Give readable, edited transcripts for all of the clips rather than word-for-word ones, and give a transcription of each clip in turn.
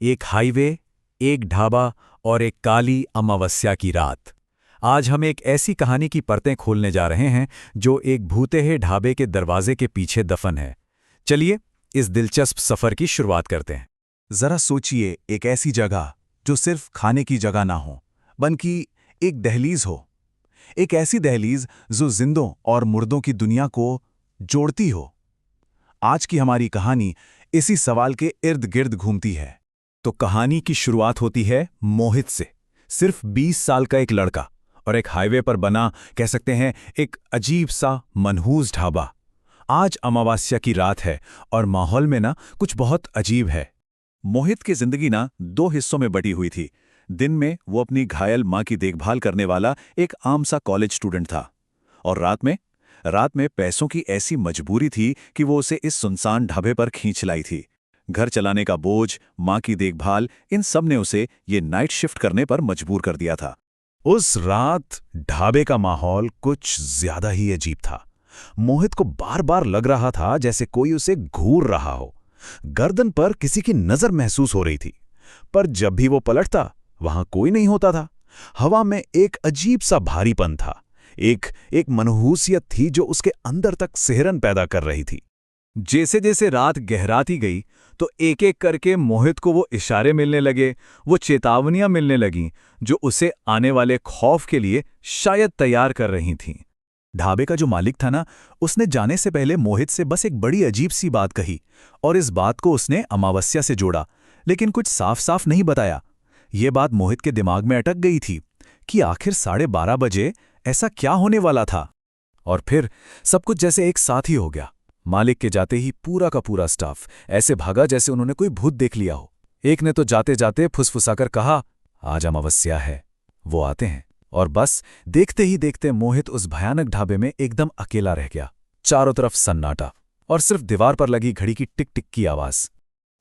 एक हाईवे, एक ढाबा और एक काली अमावस्या की रात। आज हम एक ऐसी कहानी की परतें खोलने जा रहे हैं जो एक भूतेहे ढाबे के दरवाजे के पीछे दफन है। चलिए इस दिलचस्प सफर की शुरुआत करते हैं। जरा सोचिए, एक ऐसी जगह जो सिर्फ खाने की जगह ना हो, बल्कि एक दहलीज हो। एक ऐसी दहलीज जो जिंदों और मुर्दों की दुनिया को जोड़ती हो। आज की हमारी कहानी इसी सवाल के इर्द गिर्द घूमती है। तो कहानी की शुरुआत होती है मोहित से। सिर्फ 20 साल का एक लड़का और एक हाईवे पर बना, कह सकते हैं, एक अजीब सा मनहूस ढाबा। आज अमावस्या की रात है और माहौल में ना कुछ बहुत अजीब है। मोहित की जिंदगी ना दो हिस्सों में बटी हुई थी। दिन में वो अपनी घायल मां की देखभाल करने वाला एक आम सा कॉलेज स्टूडेंट था, और रात में पैसों की ऐसी मजबूरी थी कि वो उसे इस सुनसान ढाबे पर खींच लाई थी। घर चलाने का बोझ, मां की देखभाल, इन सब ने उसे ये नाइट शिफ्ट करने पर मजबूर कर दिया था। उस रात ढाबे का माहौल कुछ ज्यादा ही अजीब था। मोहित को बार बार लग रहा था जैसे कोई उसे घूर रहा हो। गर्दन पर किसी की नजर महसूस हो रही थी, पर जब भी वो पलटता वहां कोई नहीं होता था। हवा में एक अजीब सा भारीपन था, एक एक मनहूसियत थी जो उसके अंदर तक सिहरन पैदा कर रही थी। जैसे जैसे रात गहराती गई तो एक एक करके मोहित को वो इशारे मिलने लगे, वो चेतावनियां मिलने लगीं जो उसे आने वाले खौफ के लिए शायद तैयार कर रही थीं। ढाबे का जो मालिक था ना, उसने जाने से पहले मोहित से बस एक बड़ी अजीब सी बात कही, और इस बात को उसने अमावस्या से जोड़ा, लेकिन कुछ साफ साफ नहीं बताया। ये बात मोहित के दिमाग में अटक गई थी कि आखिर 12:30 बजे ऐसा क्या होने वाला था। और फिर सब कुछ जैसे एक साथ ही हो गया। मालिक के जाते ही पूरा का पूरा स्टाफ ऐसे भागा जैसे उन्होंने कोई भूत देख लिया हो। एक ने तो जाते जाते फुसफुसाकर कहा, आज अमावस्या है, वो आते हैं। और बस देखते ही देखते मोहित उस भयानक ढाबे में एकदम अकेला रह गया। चारों तरफ सन्नाटा और सिर्फ दीवार पर लगी घड़ी की टिक टिक की आवाज।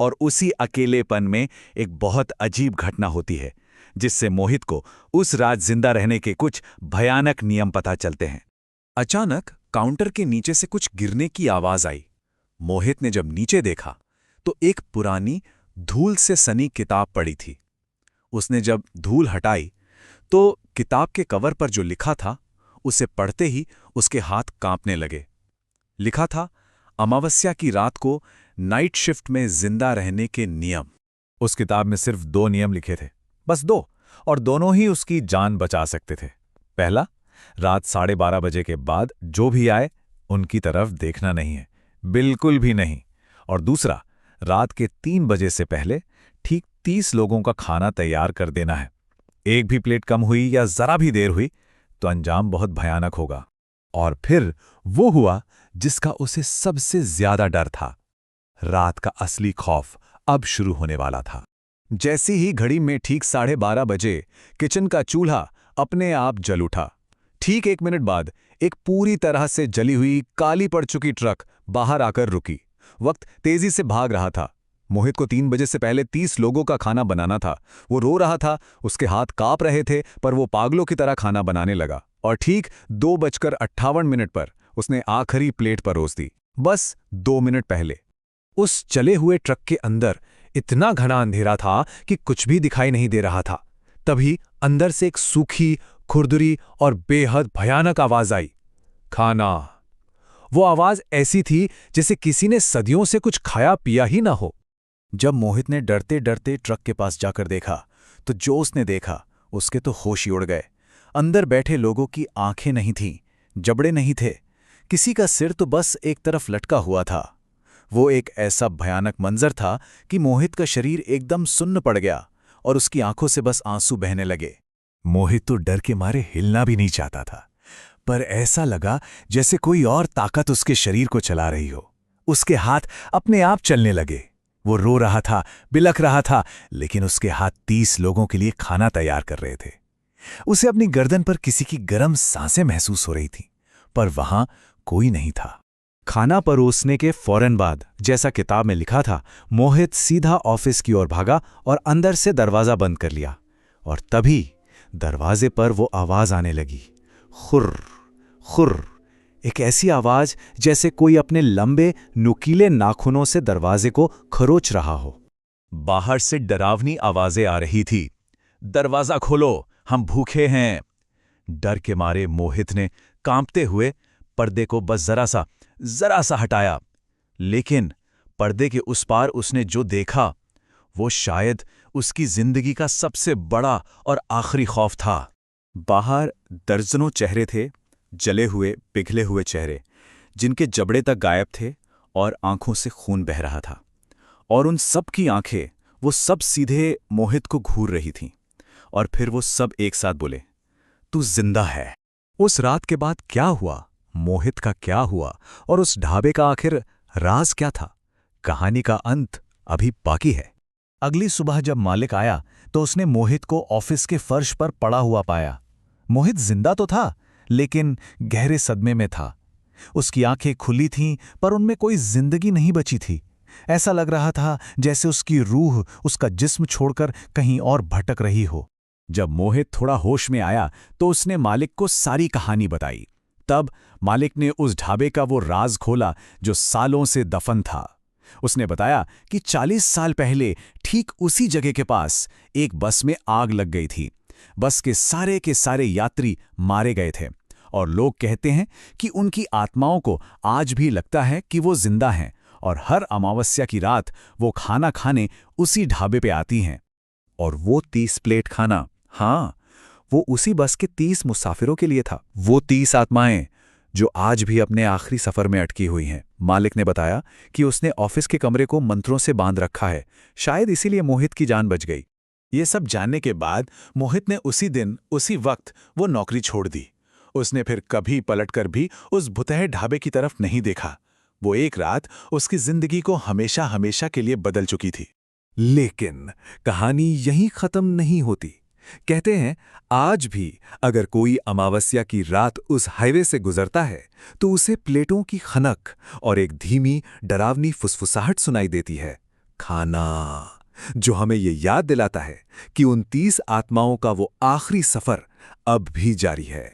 और उसी अकेलेपन में एक बहुत अजीब घटना होती है, जिससे मोहित को उस रात जिंदा रहने के कुछ भयानक नियम पता चलते हैं। अचानक काउंटर के नीचे से कुछ गिरने की आवाज आई। मोहित ने जब नीचे देखा तो एक पुरानी धूल से सनी किताब पड़ी थी। उसने जब धूल हटाई तो किताब के कवर पर जो लिखा था, उसे पढ़ते ही उसके हाथ कांपने लगे। लिखा था, अमावस्या की रात को नाइट शिफ्ट में जिंदा रहने के नियम। उस किताब में सिर्फ 2 नियम लिखे थे, बस 2, और दोनों ही उसकी जान बचा सकते थे। पहला, रात 12:30 बजे के बाद जो भी आए उनकी तरफ देखना नहीं है, बिल्कुल भी नहीं। और दूसरा, रात के 3 बजे से पहले ठीक 30 लोगों का खाना तैयार कर देना है। एक भी प्लेट कम हुई या जरा भी देर हुई तो अंजाम बहुत भयानक होगा। और फिर वो हुआ जिसका उसे सबसे ज्यादा डर था। रात का असली खौफ अब शुरू होने वाला था। जैसी ही घड़ी में ठीक 12:30 बजे किचन का चूल्हा अपने आप जल उठा। ठीक 1 मिनट बाद एक पूरी तरह से जली हुई काली पड़ चुकी ट्रक बाहर आकर रुकी। वक्त तेजी से भाग रहा था। मोहित को 3 बजे से पहले 30 लोगों का खाना बनाना था। वो रो रहा था, उसके हाथ कांप रहे थे, पर वो पागलों की तरह खाना बनाने लगा। और ठीक 2:58 पर उसने आखिरी प्लेट परोस दी, बस 2 मिनट पहले। उस चले हुए ट्रक के अंदर इतना घना अंधेरा था कि कुछ भी दिखाई नहीं दे रहा था। तभी अंदर से एक सूखी, खुरदुरी और बेहद भयानक आवाज आई, खाना। वो आवाज ऐसी थी जैसे किसी ने सदियों से कुछ खाया पिया ही ना हो। जब मोहित ने डरते डरते ट्रक के पास जाकर देखा तो जो उसने देखा उसके तो होश ही उड़ गए। अंदर बैठे लोगों की आंखें नहीं थीं, जबड़े नहीं थे, किसी का सिर तो बस एक तरफ लटका हुआ था। वो एक ऐसा भयानक मंजर था कि मोहित का शरीर एकदम सुन्न पड़ गया और उसकी आंखों से बस आंसू बहने लगे। मोहित तो डर के मारे हिलना भी नहीं चाहता था, पर ऐसा लगा जैसे कोई और ताकत उसके शरीर को चला रही हो। उसके हाथ अपने आप चलने लगे। वो रो रहा था, बिलख रहा था, लेकिन उसके हाथ 30 लोगों के लिए खाना तैयार कर रहे थे। उसे अपनी गर्दन पर किसी की गर्म सांसें महसूस हो रही थीं, पर वहां कोई नहीं था। खाना परोसने के फौरन बाद, जैसा किताब में लिखा था, मोहित सीधा ऑफिस की ओर भागा और अंदर से दरवाजा बंद कर लिया। और तभी दरवाजे पर वो आवाज आने लगी, खुर्र खुर्र। एक ऐसी आवाज जैसे कोई अपने लंबे नुकीले नाखूनों से दरवाजे को खरोच रहा हो। बाहर से डरावनी आवाजें आ रही थी। दरवाजा खोलो, हम भूखे हैं। डर के मारे मोहित ने कांपते हुए पर्दे को बस जरा सा हटाया, लेकिन पर्दे के उस पार उसने जो देखा वो शायद उसकी जिंदगी का सबसे बड़ा और आखिरी खौफ था। बाहर दर्जनों चेहरे थे, जले हुए पिघले हुए चेहरे, जिनके जबड़े तक गायब थे और आंखों से खून बह रहा था। और उन सब की आंखें, वो सब सीधे मोहित को घूर रही थीं। और फिर वो सब एक साथ बोले, तू जिंदा है। उस रात के बाद क्या हुआ, मोहित का क्या हुआ और उस ढाबे का आखिर राज क्या था, कहानी का अंत अभी बाकी है। अगली सुबह जब मालिक आया तो उसने मोहित को ऑफिस के फर्श पर पड़ा हुआ पाया। मोहित जिंदा तो था, लेकिन गहरे सदमे में था। उसकी आंखें खुली थीं, पर उनमें कोई जिंदगी नहीं बची थी। ऐसा लग रहा था जैसे उसकी रूह उसका जिस्म छोड़कर कहीं और भटक रही हो। जब मोहित थोड़ा होश में आया तो उसने मालिक को सारी कहानी बताई। तब मालिक ने उस ढाबे का वो राज खोला जो सालों से दफन था। उसने बताया कि 40 साल पहले ठीक उसी जगह के पास एक बस में आग लग गई थी। बस के सारे यात्री मारे गए थे और लोग कहते हैं कि उनकी आत्माओं को आज भी लगता है कि वो जिंदा हैं और हर अमावस्या की रात वो खाना खाने उसी ढाबे पे आती हैं। और वो 30 प्लेट खाना, हाँ, वो उसी बस के 30 मुसाफिरों के लिए था। वो 30 आत्माएं जो आज भी अपने आखिरी सफर में अटकी हुई हैं। मालिक ने बताया कि उसने ऑफिस के कमरे को मंत्रों से बांध रखा है, शायद इसीलिए मोहित की जान बच गई। ये सब जानने के बाद मोहित ने उसी दिन उसी वक्त वो नौकरी छोड़ दी। उसने फिर कभी पलटकर भी उस भुतह ढाबे की तरफ नहीं देखा। वो एक रात उसकी जिंदगी को हमेशा हमेशा के लिए बदल चुकी थी। लेकिन कहानी यहीं खत्म नहीं होती। कहते हैं आज भी अगर कोई अमावस्या की रात उस हाईवे से गुजरता है तो उसे प्लेटों की खनक और एक धीमी डरावनी फुसफुसाहट सुनाई देती है, खाना, जो हमें ये याद दिलाता है कि उन 30 आत्माओं का वो आखिरी सफर अब भी जारी है।